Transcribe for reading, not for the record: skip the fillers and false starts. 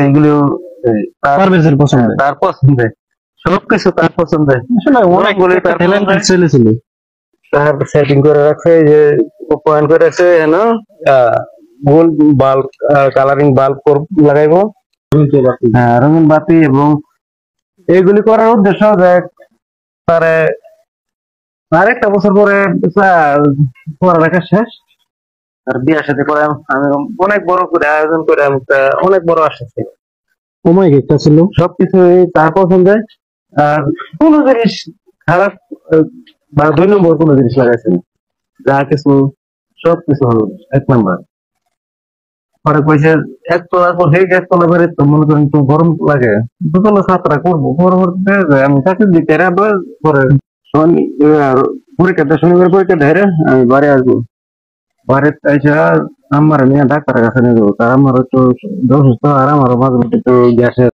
এগুলো পারভেজের পছন্দ। তার পছন্দের, সবকিছু তার পছন্দের। আসলে অনেকগুলো তার ট্যালেন্টেড ছেলে ছিল। তার সেটিং করে রাখছে, এই যে পয়েন্ট করে রাখছে হেন গোল বাল্ব, কালারিং বাল্ব লাগাইবো, হ্যাঁ রঙিন বাতি। এবং এইগুলি করার উদ্দেশ্য যে তারে আর একটা বছর পরে পড়ালেখা শেষ, আর বিয়ার সাথে করে আমি অনেক বড় করে আয়োজন করে আমি অনেক বড় আসছে। সময় একটা ছিল। সবকিছু তার পছন্দের। আর কোনো জিনিস খারাপ বা 2 নম্বর কোনো জিনিস লাগাইছে না। যা কিছু সবকিছু হলো 1 নম্বর। পরে কইছে একতলা করছে, একতলা বেড়ে তো মনে করেন একটু গরম লাগে, দুতলা ছাত্রা করবো। পরবর্তীতে আমি চাকরি দিতে পরে পরীক্ষাটা, শনিবার পরীক্ষা ধরে আমি বাড়ি আসবো। বাড়িতে এসে আমার মেয়ে ডাক্তারের কাছে নিয়ে যাবো, কারণ আমার একটু অসুস্থ, আর আমারও মাঝে মধ্যে একটু গ্যাসের